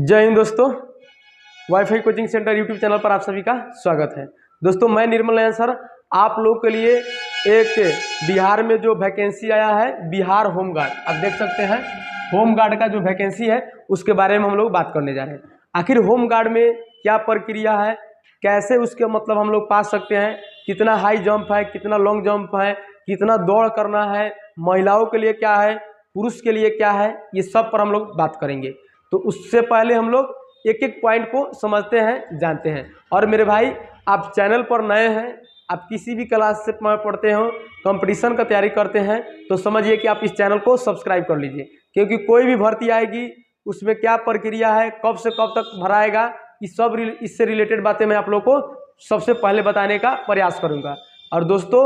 जय हिंद दोस्तों, wifi coaching centre YouTube channel पर आप सभी का स्वागत है। दोस्तों मैं निर्मल नयन सर आप लोग के लिए एक बिहार में जो वैकेंसी आया है बिहार होम गार्ड, आप देख सकते हैं होम गार्ड का जो वैकेंसी है उसके बारे में हम लोग बात करने जा रहे हैं। आखिर होम गार्ड में क्या प्रक्रिया है, कैसे उसके मतलब हम लोग पा सकते हैं, कितना हाई जंप है, कितना लॉन्ग जंप है, कितना दौड़ करना है, महिलाओं के लिए क्या है, पुरुष के लिए क्या है, ये सब पर हम लोग बात करेंगे। तो उससे पहले हम लोग एक एक पॉइंट को समझते हैं, जानते हैं। और मेरे भाई आप चैनल पर नए हैं, आप किसी भी क्लास से पढ़ते हो, कंपटीशन का तैयारी करते हैं, तो समझिए कि आप इस चैनल को सब्सक्राइब कर लीजिए, क्योंकि कोई भी भर्ती आएगी उसमें क्या प्रक्रिया है, कब से कब तक भराएगा, इस सब इससे रिलेटेड बातें मैं आप लोग को सबसे पहले बताने का प्रयास करूँगा। और दोस्तों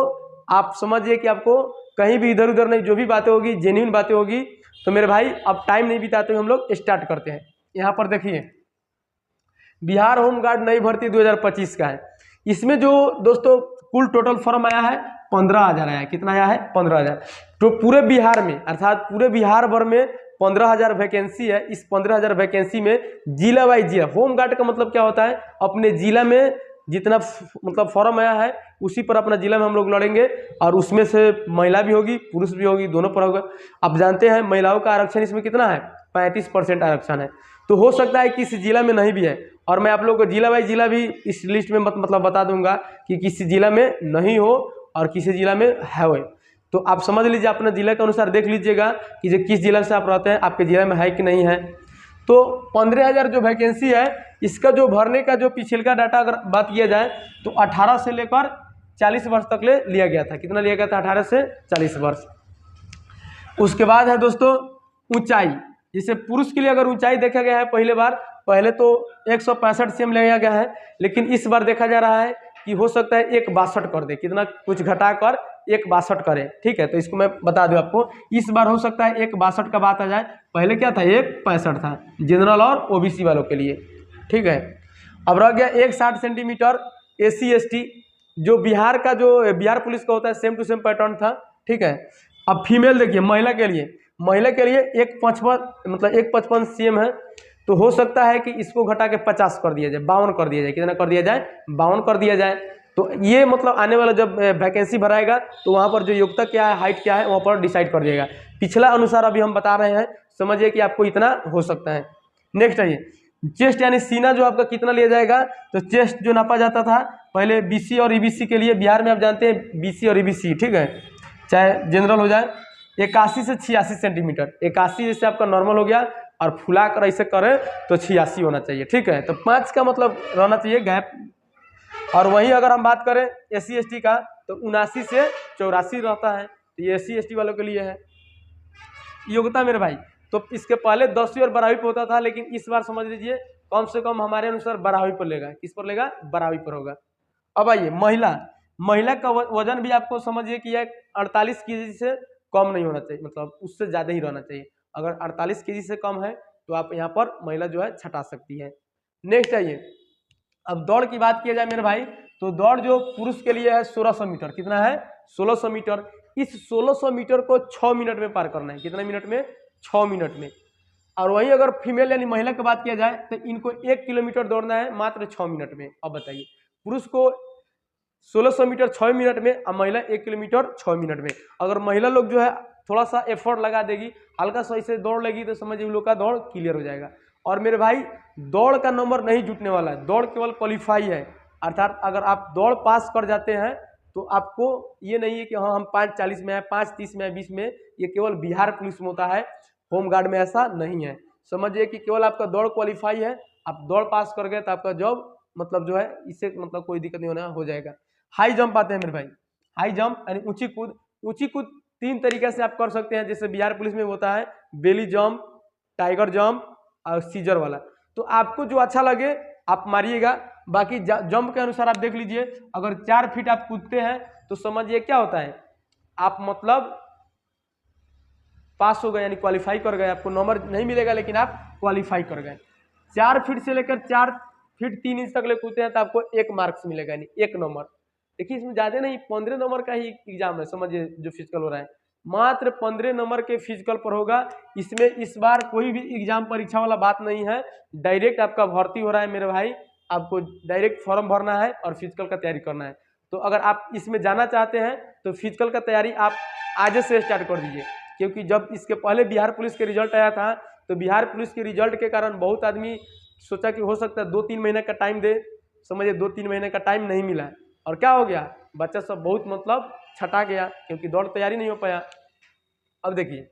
आप समझिए कि आपको कहीं भी इधर उधर नहीं, जो भी बातें होगी जेन्युइन बातें होगी। तो मेरे भाई अब टाइम नहीं बिताते हुए हम लोग स्टार्ट करते हैं। यहाँ पर देखिए बिहार होम गार्ड नई भर्ती 2025 का है। इसमें जो दोस्तों कुल टोटल फॉर्म आया है 15,000 आया है। कितना आया है? 15,000। तो पूरे बिहार में अर्थात पूरे बिहार भर में 15,000 वैकेंसी है। इस 15,000 वैकेंसी में जिला वाइज जिला, होम गार्ड का मतलब क्या होता है, अपने जिला में जितना मतलब फॉर्म आया है उसी पर अपना जिला में हम लोग लड़ेंगे। और उसमें से महिला भी होगी पुरुष भी होगी, दोनों पर होगा। आप जानते हैं महिलाओं का आरक्षण इसमें कितना है, 35% आरक्षण है। तो हो सकता है कि इस जिला में नहीं भी है, और मैं आप लोगों को जिला वाइज जिला भी इस लिस्ट में मतलब बता दूंगा कि किसी जिला में नहीं हो और किसी जिला में है। वो तो आप समझ लीजिए, अपने जिला के अनुसार देख लीजिएगा कि जो किस जिला से आप रहते हैं, आपके जिला में है कि नहीं है। तो 15,000 जो वैकेंसी है, इसका जो भरने का जो पिछले डाटा अगर बात किया जाए तो 18 से लेकर 40 वर्ष तक ले लिया गया था। कितना लिया गया था? 18 से 40 वर्ष। उसके बाद है दोस्तों ऊंचाई। जैसे पुरुष के लिए अगर ऊंचाई देखा गया है पहले तो 165 सेम लिया गया है, लेकिन इस बार देखा जा रहा है कि हो सकता है 162 कर दे, कितना कुछ घटाकर 162 करे। ठीक है, तो इसको मैं बता दूं आपको, इस बार हो सकता है 162 का बात आ जाए। पहले क्या था? 165 था जनरल और ओबीसी वालों के लिए। ठीक है, अब रह गया 160 सेंटीमीटर SC ST, जो बिहार का जो बिहार पुलिस का होता है सेम टू सेम पैटर्न था। ठीक है, अब फीमेल देखिए, महिला के लिए 155 मतलब 155 CM है। तो हो सकता है कि इसको घटा के 50 कर दिया जाए, 52 कर दिया जाए। कितना कर दिया जाए? 52 कर दिया जाए। तो ये मतलब आने वाला जब वैकेंसी भराएगा तो वहाँ पर जो योग्यता क्या है, हाइट क्या है, वहाँ पर डिसाइड कर दिएगा। पिछला अनुसार अभी हम बता रहे हैं, समझिए कि आपको इतना हो सकता है। नेक्स्ट है ये चेस्ट यानी सीना, जो आपका कितना लिया जाएगा। तो चेस्ट जो नापा जाता था पहले BC और EBC के लिए, बिहार में आप जानते हैं BC और EBC, ठीक है, चाहे जनरल हो जाए, 81 से 86 सेंटीमीटर। 81 जैसे आपका नॉर्मल हो गया, और फुला कर ऐसे करें तो 86 होना चाहिए। ठीक है, तो 5 का मतलब रहना चाहिए गैप। और वहीं अगर हम बात करें SC ST का तो 79 से 84 रहता है। तो ये SC ST वालों के लिए है योग्यता मेरे भाई। तो इसके पहले 10वीं और 12वीं पर होता था, लेकिन इस बार समझ लीजिए कम से कम हमारे अनुसार 12वीं पर लेगा। किस पर लेगा? 12वीं पर होगा। अब आइए महिला का वजन भी आपको समझिए कि 48 kg से कम नहीं होना चाहिए, मतलब उससे ज़्यादा ही रहना चाहिए। अगर 48 kg से कम है तो आप यहाँ पर महिला जो है छटा सकती है। नेक्स्ट आइए, अब दौड़ की बात किया जाए मेरे भाई, तो दौड़ जो पुरुष के लिए है 1600 मीटर। कितना है? 1600 मीटर। इस 1600 मीटर को 6 मिनट में पार करना है। कितना मिनट में? 6 मिनट में। और वहीं अगर फीमेल यानी महिला की बात किया जाए तो इनको 1 किलोमीटर दौड़ना है मात्र 6 मिनट में। अब बताइए, पुरुष को 1600 मीटर 6 मिनट में और महिला 1 किलोमीटर 6 मिनट में। अगर महिला लोग जो है थोड़ा सा एफर्ट लगा देगी, हल्का सा ऐसे दौड़ लेगी, तो समझिए उन लोग का दौड़ क्लियर हो जाएगा। और मेरे भाई दौड़ का नंबर नहीं जुटने वाला है, दौड़ केवल क्वालिफाई है। अर्थात अगर आप दौड़ पास कर जाते हैं तो आपको ये नहीं है कि हाँ हम 5:40 में है, 5:30 में है, 20 में। ये केवल बिहार पुलिस में होता है, होम गार्ड में ऐसा नहीं है। समझिए कि केवल आपका दौड़ क्वालिफाई है, आप दौड़ पास कर गए तो आपका जॉब मतलब जो है इससे मतलब कोई दिक्कत नहीं होना हो जाएगा। हाई जंप आते हैं मेरे भाई, हाई जंप यानी ऊंची कूद। ऊंची कूद 3 तरीके से आप कर सकते हैं, जैसे बिहार पुलिस में होता है बेली जंप, टाइगर जंप और सीजर वाला। तो आपको जो अच्छा लगे आप मारिएगा। बाकी जंप के अनुसार आप देख लीजिए, अगर 4 फीट आप कूदते हैं तो समझिए क्या होता है, आप मतलब पास हो गए यानी क्वालिफाई कर गए। आपको नंबर नहीं मिलेगा लेकिन आप क्वालिफाई कर गए। 4 फीट से लेकर 4 फीट 3 इंच तक ले कूदते हैं तो आपको 1 मार्क्स मिलेगा, यानी 1 नंबर। देखिए इसमें ज़्यादा नहीं, 15 नंबर का ही एग्जाम है, समझिए जो फिजिकल हो रहा है। मात्र 15 नंबर के फिजिकल पर होगा। इसमें इस बार कोई भी एग्जाम परीक्षा वाला बात नहीं है, डायरेक्ट आपका भर्ती हो रहा है मेरे भाई। आपको डायरेक्ट फॉर्म भरना है और फिजिकल का तैयारी करना है। तो अगर आप इसमें जाना चाहते हैं तो फिजिकल का तैयारी आप आज से स्टार्ट कर दीजिए, क्योंकि जब इसके पहले बिहार पुलिस के रिजल्ट आया था तो बिहार पुलिस के रिजल्ट के कारण बहुत आदमी सोचा कि हो सकता है 2-3 महीने का टाइम दे, समझिए 2-3 महीने का टाइम नहीं मिला और क्या हो गया, बच्चा सब बहुत मतलब छटा गया क्योंकि दौड़ तैयारी नहीं हो पाया। अब देखिए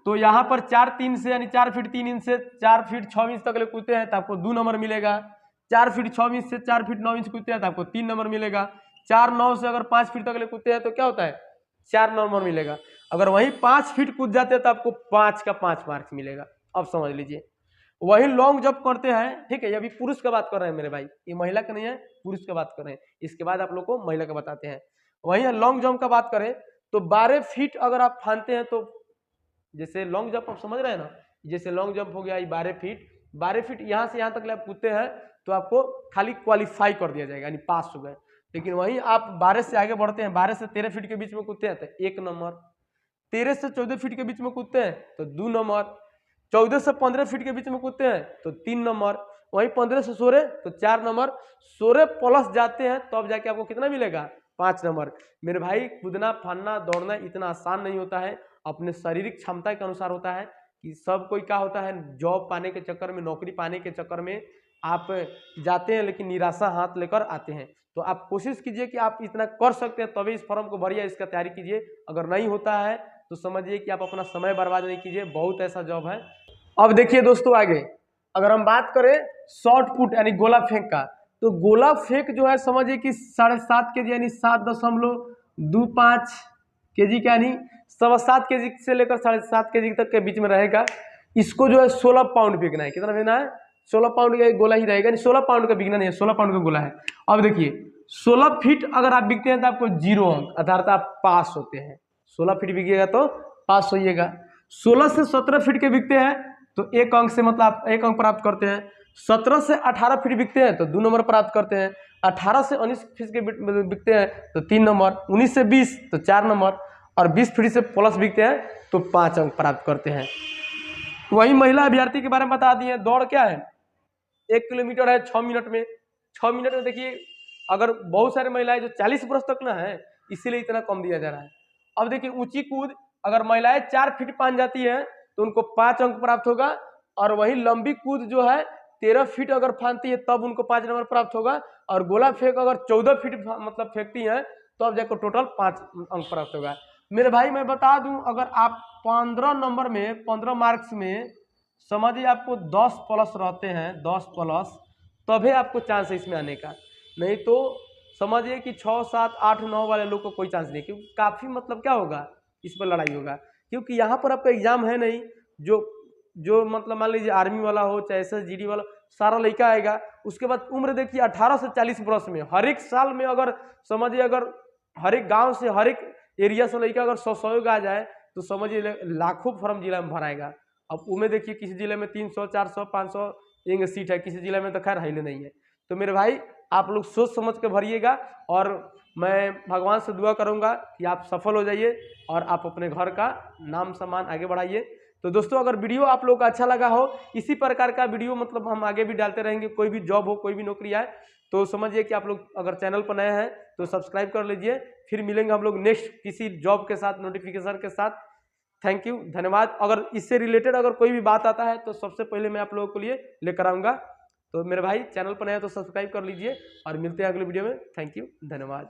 तो यहाँ पर 4-3 से यानी 4 फीट 3 इंच से 4 फीट 6 इंच तक ले कूदते हैं तो आपको 2 नंबर मिलेगा। 4 फीट 6 इंच से 4 फीट 9 इंच कूदते हैं तो आपको 3 नंबर मिलेगा। 4-9 से अगर 5 फीट तक ले कूदते हैं तो क्या होता है 4 नंबर मिलेगा। अगर वहीं 5 फीट कूद जाते हैं तो आपको 5 का 5 मार्क्स मिलेगा। अब समझ लीजिए वही लॉन्ग जंप करते हैं, ठीक है, ये अभी पुरुष का बात कर रहे हैं मेरे भाई, ये महिला का नहीं है, पुरुष का बात कर रहे हैं। इसके बाद आप लोग को महिला का बताते हैं। वहीं लॉन्ग जंप का बात करें तो 12 फीट अगर आप फानते हैं तो जैसे लॉन्ग जंप आप समझ रहे हैं ना, जैसे लॉन्ग जंप हो गया ये 12 फीट यहाँ से यहाँ तक आप कूदते हैं तो आपको खाली क्वालिफाई कर दिया जाएगा, यानी पास हो गए। लेकिन वहीं आप 12 से आगे बढ़ते हैं, 12 से 13 फीट के बीच में कूदते हैं तो 1 नंबर, 13 से 14 फीट के बीच में कूदते हैं तो 2 नंबर, 14 से 15 फीट के बीच में कूदते हैं तो 3 नंबर, वहीं 15 से 16 तो 4 नंबर, 16 प्लस जाते हैं तो अब जाके आपको कितना मिलेगा 5 नंबर। मेरे भाई कूदना फानना दौड़ना इतना आसान नहीं होता है, अपने शारीरिक क्षमता के अनुसार होता है कि सब कोई क्या होता है जॉब पाने के चक्कर में, नौकरी पाने के चक्कर में आप जाते हैं लेकिन निराशा हाथ लेकर आते हैं। तो आप कोशिश कीजिए कि आप इतना कर सकते हैं तभी इस फॉर्म को भरिए, इसका तैयारी कीजिए। अगर नहीं होता है तो समझिए कि आप अपना समय बर्बाद नहीं कीजिए, बहुत ऐसा जॉब है। अब देखिए दोस्तों आगे अगर हम बात करें शॉर्ट पुट यानी गोला फेंक का, तो गोला फेंक जो है समझिए कि 7.5 kg यानी 7.25 kg का यानी 7.25 kg से लेकर 7.5 kg तक के बीच में रहेगा। इसको जो है 16 पाउंड फेंकना है। कितना फेंकना है 16 पाउंड का गोला ही रहेगा, यानी 16 पाउंड का बिकना नहीं है, 16 पाउंड का गोला है। अब देखिए 16 फीट अगर आप बिकते हैं तो आपको 0 अंक अर्थात आप पास होते हैं। 16 फीट बिकेगा तो पास होइएगा। 16 से 17 फीट के बिकते हैं तो 1 अंक से मतलब आप 1 अंक प्राप्त करते हैं। 17 से 18 फीट बिकते हैं तो 2 नंबर प्राप्त करते हैं। 18 से 19 फीट के बिकते हैं तो 3 नंबर, 19 से 20 तो 4 नंबर और 20 फीट से प्लस बिकते हैं तो 5 अंक प्राप्त करते हैं। वही महिला अभ्यर्थी के बारे में बता दिए। दौड़ क्या है 1 किलोमीटर है 6 मिनट में। 6 मिनट में देखिए अगर बहुत सारे महिलाएं जो 40 वर्ष तक ना है इसीलिए इतना कम दिया जा रहा है। अब देखिए ऊंची कूद अगर महिलाएं 4 फीट पान जाती है तो उनको 5 अंक प्राप्त होगा, और वही लंबी कूद जो है 13 फीट अगर फानती है तब उनको 5 नंबर प्राप्त होगा, और गोला फेंक अगर 14 फीट मतलब फेंकती है तो अब जाकर टोटल 5 अंक प्राप्त होगा। मेरे भाई मैं बता दूं अगर आप 15 नंबर में 15 मार्क्स में समझिए आपको 10 प्लस रहते हैं, 10 प्लस तभी आपको चांस है इसमें आने का, नहीं तो समझिए कि 6, 7, 8, 9 वाले लोग को कोई चांस नहीं, क्योंकि काफ़ी मतलब क्या होगा इस पर लड़ाई होगा, क्योंकि यहाँ पर आपका एग्जाम है नहीं जो मतलब मान लीजिए आर्मी वाला हो चाहे SSGD वाला, सारा लड़का आएगा। उसके बाद उम्र देखिए 18 से 40 वर्ष में हर एक साल में अगर समझिए अगर हर एक गाँव से हर एक एरिया से लड़का अगर 100 आ जाए तो समझिए लाखों फॉर्म जिला में भराएगा। अब उमें देखिए किसी जिले में 300, 400, 500 एक सीट है, किसी जिले में तो खैर हाईले नहीं है। तो मेरे भाई आप लोग सोच समझ के भरिएगा, और मैं भगवान से दुआ करूंगा कि आप सफल हो जाइए और आप अपने घर का नाम सम्मान आगे बढ़ाइए। तो दोस्तों अगर वीडियो आप लोग को अच्छा लगा हो, इसी प्रकार का वीडियो मतलब हम आगे भी डालते रहेंगे, कोई भी जॉब हो कोई भी नौकरी आए तो समझिए कि आप लोग अगर चैनल पर नए हैं तो सब्सक्राइब कर लीजिए। फिर मिलेंगे हम लोग नेक्स्ट किसी जॉब के साथ, नोटिफिकेशन के साथ। थैंक यू, धन्यवाद। अगर इससे रिलेटेड अगर कोई भी बात आता है तो सबसे पहले मैं आप लोगों के लिए लेकर आऊँगा। तो मेरे भाई चैनल पर नए हैं तो सब्सक्राइब कर लीजिए और मिलते हैं अगले वीडियो में। थैंक यू, धन्यवाद।